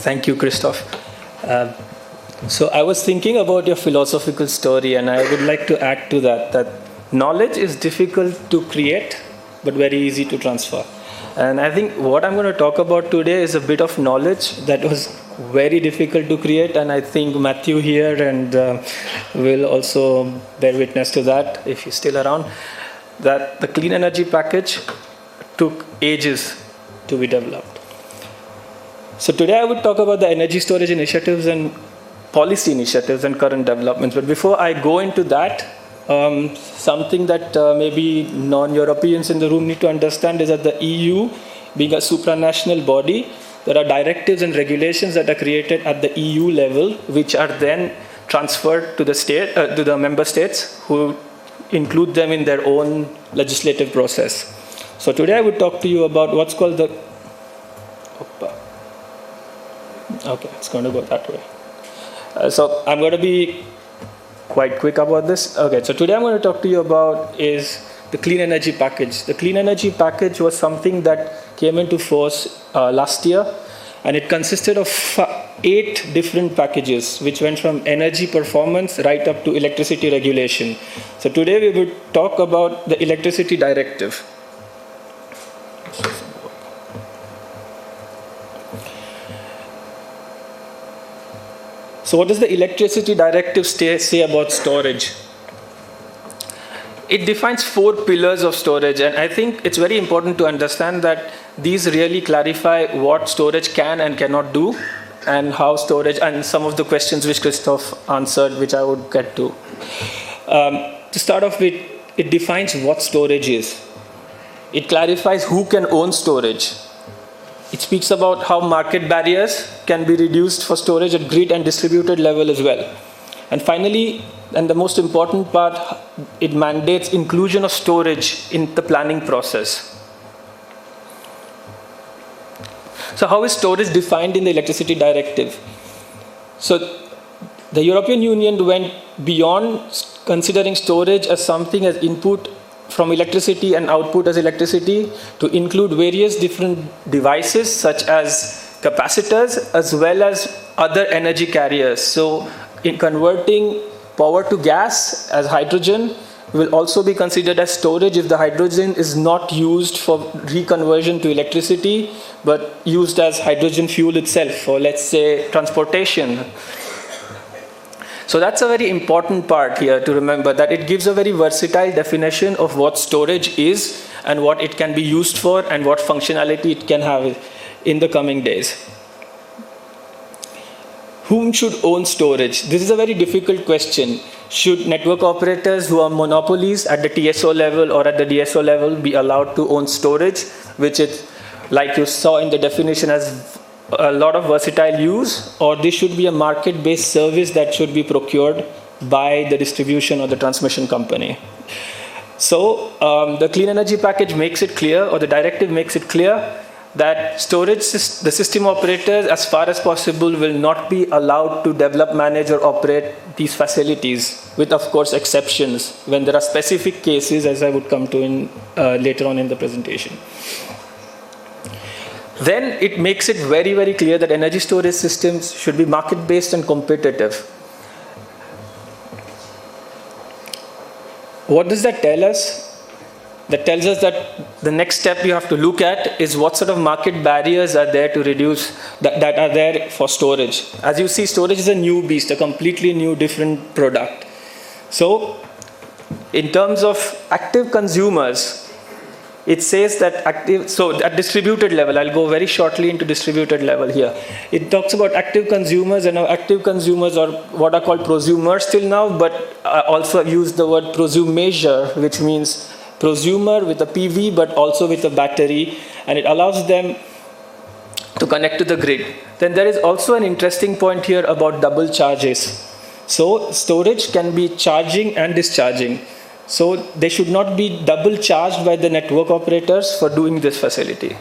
Thank you, Christoph. So I was thinking about your philosophical story, and I would like to add to that knowledge is difficult to create, but very easy to transfer. And I think what I'm going to talk about today is a bit of knowledge that was very difficult to create, and I think Matthew here and will also bear witness to that if he's still around, that the clean energy package took ages to be developed. So today I would talk about the energy storage initiatives and policy initiatives and current developments. But before I go into that, something that maybe non-Europeans in the room need to understand is that the EU, being a supranational body, there are directives and regulations that are created at the EU level, which are then transferred to the member states, who include them in their own legislative process. So today I would talk to you about what's called the... Okay, it's going to go that way. So I'm going to be quite quick about this. Okay, so today I'm going to talk to you about is the clean energy package. The clean energy package was something that came into force last year, and it consisted of 8 different packages, which went from energy performance right up to electricity regulation. So today we will talk about the electricity directive. So what does the electricity directive say about storage? It defines 4 pillars of storage, and I think it's very important to understand that these really clarify what storage can and cannot do, and how storage, and some of the questions which Christoph answered, which I would get to. To start off with, it defines what storage is. It clarifies who can own storage. It speaks about how market barriers can be reduced for storage at grid and distributed level as well. And finally, and the most important part, it mandates inclusion of storage in the planning process. So how is storage defined in the electricity directive? So the European Union went beyond considering storage as something as input from electricity and output as electricity to include various different devices such as capacitors as well as other energy carriers. So in converting power to gas as hydrogen will also be considered as storage if the hydrogen is not used for reconversion to electricity but used as hydrogen fuel itself for, let's say, transportation. So that's a very important part here to remember, that it gives a very versatile definition of what storage is and what it can be used for and what functionality it can have in the coming days. Whom should own storage? This is a very difficult question. Should network operators who are monopolies at the TSO level or at the DSO level be allowed to own storage, which is, like you saw in the definition, as a lot of versatile use, or this should be a market-based service that should be procured by the distribution or the transmission company? So the clean energy package makes it clear, or the directive makes it clear, that storage, the system operators, as far as possible, will not be allowed to develop, manage, or operate these facilities, with, of course, exceptions when there are specific cases, as I would come to in later on in the presentation. Then it makes it very, very clear that energy storage systems should be market-based and competitive. What does that tell us? That tells us that the next step you have to look at is what sort of market barriers are there to reduce, that are there for storage. As you see, storage is a new beast, a completely new, different product. So in terms of active consumers, it says that at distributed level, I'll go very shortly into distributed level here. It talks about active consumers, and active consumers are what are called prosumers till now, but also use the word prosumeasure, which means prosumer with a PV, but also with a battery, and it allows them to connect to the grid. Then there is also an interesting point here about double charges. So storage can be charging and discharging. So they should not be double charged by the network operators for doing this facility.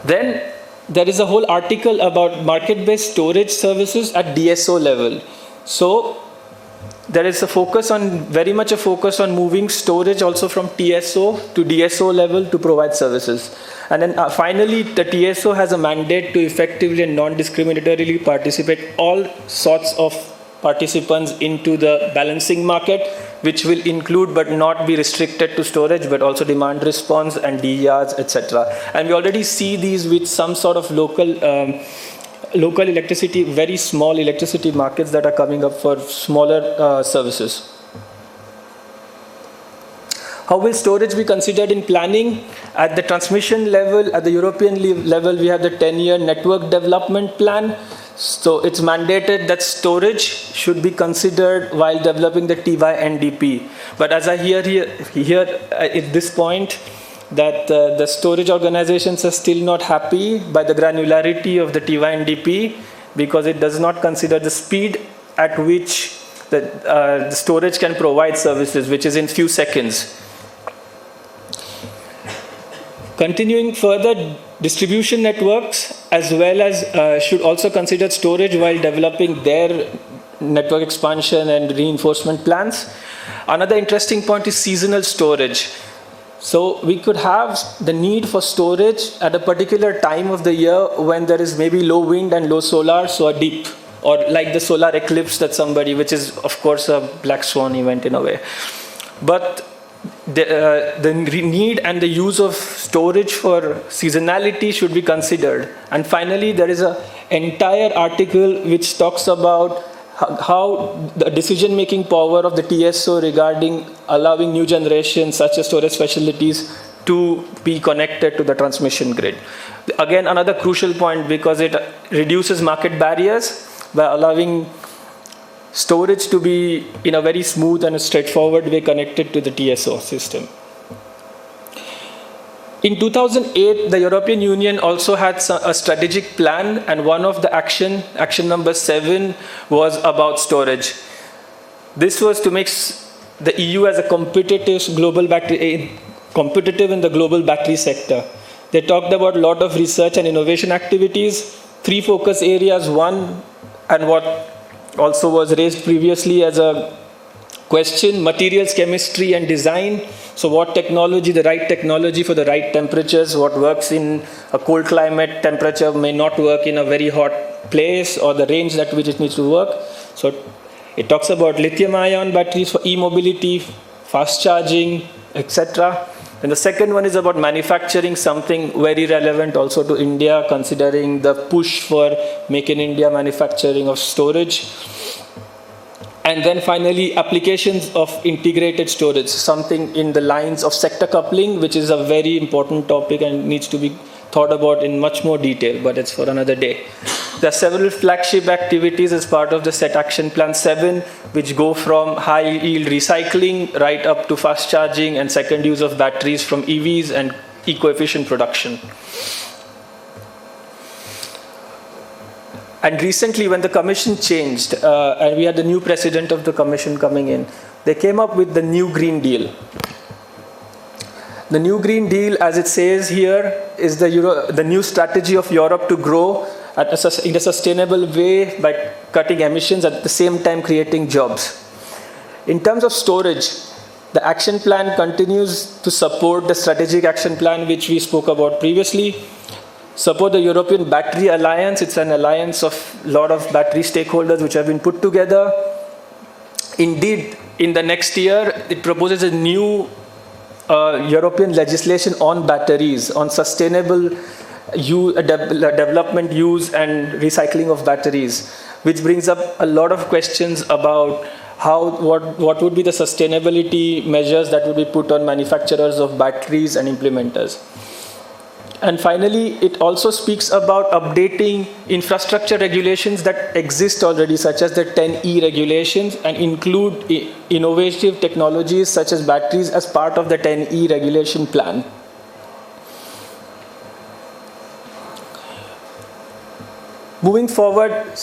Then there is a whole article about market-based storage services at DSO level. So there is a focus on, very much a focus on moving storage also from TSO to DSO level to provide services. And then finally, the TSO has a mandate to effectively and non-discriminatorily participate all sorts of participants into the balancing market, which will include but not be restricted to storage, but also demand response and DERs, etc. And we already see these with some sort of local electricity, very small electricity markets that are coming up for smaller services. How will storage be considered in planning? At the transmission level, at the European level, we have the 10-year network development plan. So it's mandated that storage should be considered while developing the TY-NDP. But as I hear at this point, that the storage organizations are still not happy by the granularity of the TY-NDP, because it does not consider the speed at which the storage can provide services, which is in few seconds. Continuing further, distribution networks as well as should also consider storage while developing their network expansion and reinforcement plans. Another interesting point is seasonal storage. So we could have the need for storage at a particular time of the year when there is maybe low wind and low solar, so a dip, or like the solar eclipse that somebody, which is of course a black swan event in a way. But the need and the use of storage for seasonality should be considered. And finally, there is an entire article which talks about how the decision-making power of the TSO regarding allowing new generations such as storage facilities to be connected to the transmission grid. Again, another crucial point, because it reduces market barriers by allowing storage to be in a very smooth and straightforward way connected to the TSO system. In 2008, the European Union also had a strategic plan, and one of the action number 7, was about storage. This was to make the EU as a competitive in the global battery sector. They talked about a lot of research and innovation activities, 3 focus areas. One, and what also was raised previously as a question, materials, chemistry and design. So what technology, the right technology for the right temperatures, what works in a cold climate temperature may not work in a very hot place, or the range at which it needs to work. So it talks about lithium-ion batteries for e-mobility, fast charging, etc. And the second one is about manufacturing, something very relevant also to India, considering the push for Make in India manufacturing of storage. And then finally, applications of integrated storage, something in the lines of sector coupling, which is a very important topic and needs to be thought about in much more detail, but it's for another day. There are several flagship activities as part of the Set Action Plan 7, which go from high yield recycling right up to fast charging and second use of batteries from EVs and eco-efficient production. And recently, when the commission changed, and we had the new president of the commission coming in, they came up with the new Green Deal. The new Green Deal, as it says here, is the new strategy of Europe to grow in a sustainable way by cutting emissions, at the same time creating jobs. In terms of storage, the action plan continues to support the strategic action plan which we spoke about previously. Support the European Battery Alliance. It's an alliance of a lot of battery stakeholders which have been put together. Indeed, in the next year, it proposes a new European legislation on batteries, on sustainable development, use and recycling of batteries, which brings up a lot of questions about what would be the sustainability measures that would be put on manufacturers of batteries and implementers. And finally, it also speaks about updating infrastructure regulations that exist already, such as the 10E regulations, and include innovative technologies such as batteries as part of the 10E regulation plan. Moving forward,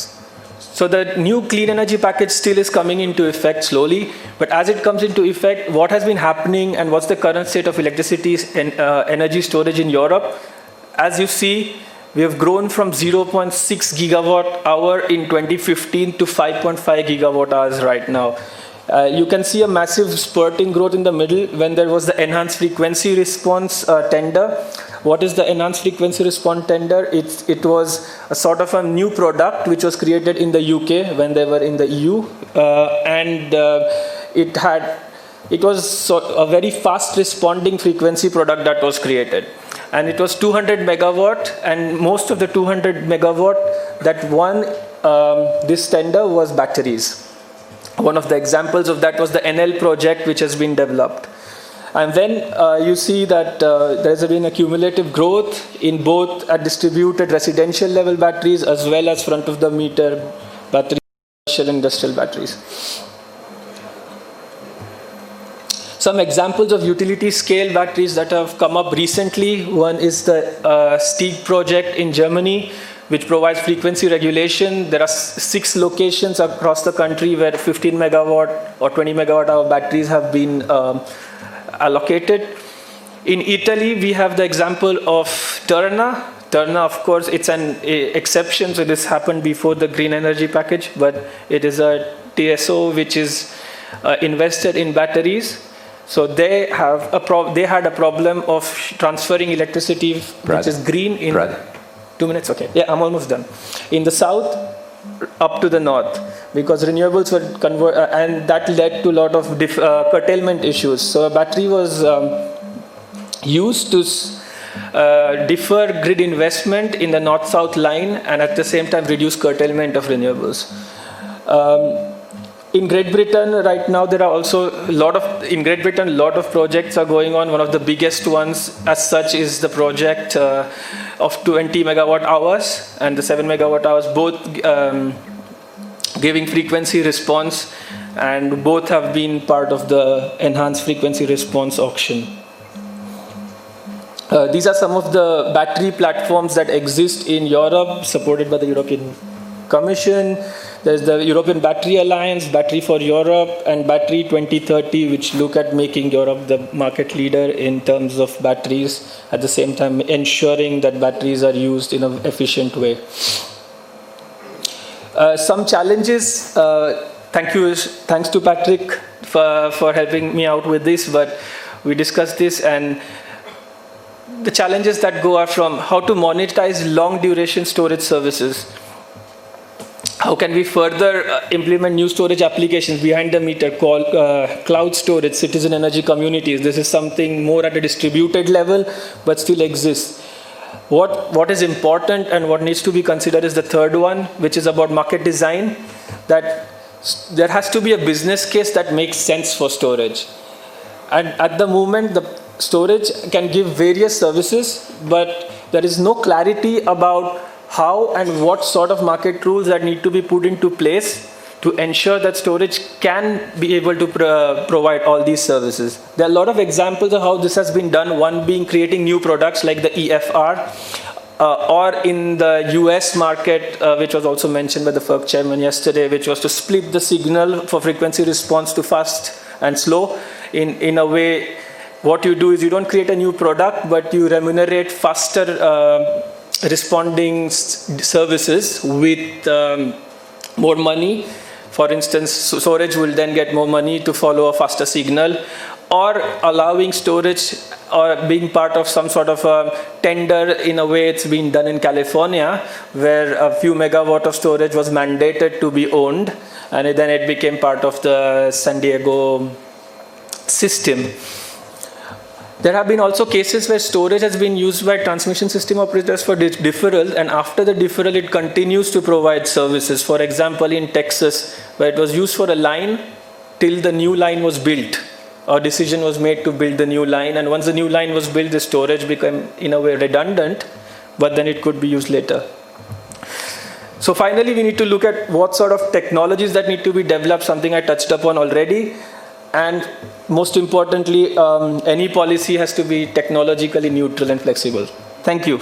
so the new clean energy package still is coming into effect slowly, but as it comes into effect, what has been happening and what's the current state of electricity and energy storage in Europe? As you see, we have grown from 0.6 gigawatt hour in 2015 to 5.5 gigawatt hours right now. You can see a massive spurt in growth in the middle when there was the enhanced frequency response tender. What is the enhanced frequency response tender? It was a sort of a new product which was created in the UK when they were in the EU, and it was a very fast responding frequency product that was created. And it was 200 megawatt, and most of the 200 megawatt that won this tender was batteries. One of the examples of that was the NL project which has been developed. And then you see that there's been a cumulative growth in both at distributed residential level batteries as well as front of the meter batteries, commercial industrial batteries. Some examples of utility scale batteries that have come up recently. One is the Stieg project in Germany, which provides frequency regulation. There are 6 locations across the country where 15 megawatt or 20 megawatt hour batteries have been allocated. In Italy, we have the example of Terna. Terna, of course, it's an exception, so this happened before the green energy package, but it is a TSO which is invested in batteries. So they had a problem of transferring electricity, which is green in 2 minutes. Okay, yeah, I'm almost done. In the south, up to the north, because renewables were converted, and that led to a lot of curtailment issues. So a battery was used to defer grid investment in the north-south line, and at the same time reduce curtailment of renewables. In Great Britain right now, there are also a lot of projects are going on. One of the biggest ones as such is the project of 20 megawatt hours and the 7 megawatt hours, both giving frequency response, and both have been part of the enhanced frequency response auction. These are some of the battery platforms that exist in Europe, supported by the European Commission. There's the European Battery Alliance, Battery for Europe, and Battery 2030, which look at making Europe the market leader in terms of batteries, at the same time ensuring that batteries are used in an efficient way. Some challenges, thanks to Patrick for helping me out with this, but we discussed this, and the challenges that go are from how to monetize long duration storage services. How can we further implement new storage applications behind the meter called cloud storage, citizen energy communities? This is something more at a distributed level, but still exists. What is important and what needs to be considered is the third one, which is about market design, that there has to be a business case that makes sense for storage. And at the moment, the storage can give various services, but there is no clarity about how and what sort of market rules that need to be put into place to ensure that storage can be able to provide all these services. There are a lot of examples of how this has been done, one being creating new products like the EFR, or in the US market, which was also mentioned by the FERC chairman yesterday, which was to split the signal for frequency response to fast and slow. In a way, what you do is you don't create a new product, but you remunerate faster responding services with more money. For instance, storage will then get more money to follow a faster signal, or allowing storage or being part of some sort of a tender. In a way, it's been done in California, where a few megawatt of storage was mandated to be owned, and then it became part of the San Diego system. There have been also cases where storage has been used by transmission system operators for deferral, and after the deferral it continues to provide services. For example, in Texas, where it was used for a line till the new line was built. A decision was made to build the new line, and once the new line was built, the storage became in a way redundant, but then it could be used later. So finally, we need to look at what sort of technologies that need to be developed, something I touched upon already. And most importantly, any policy has to be technologically neutral and flexible. Thank you.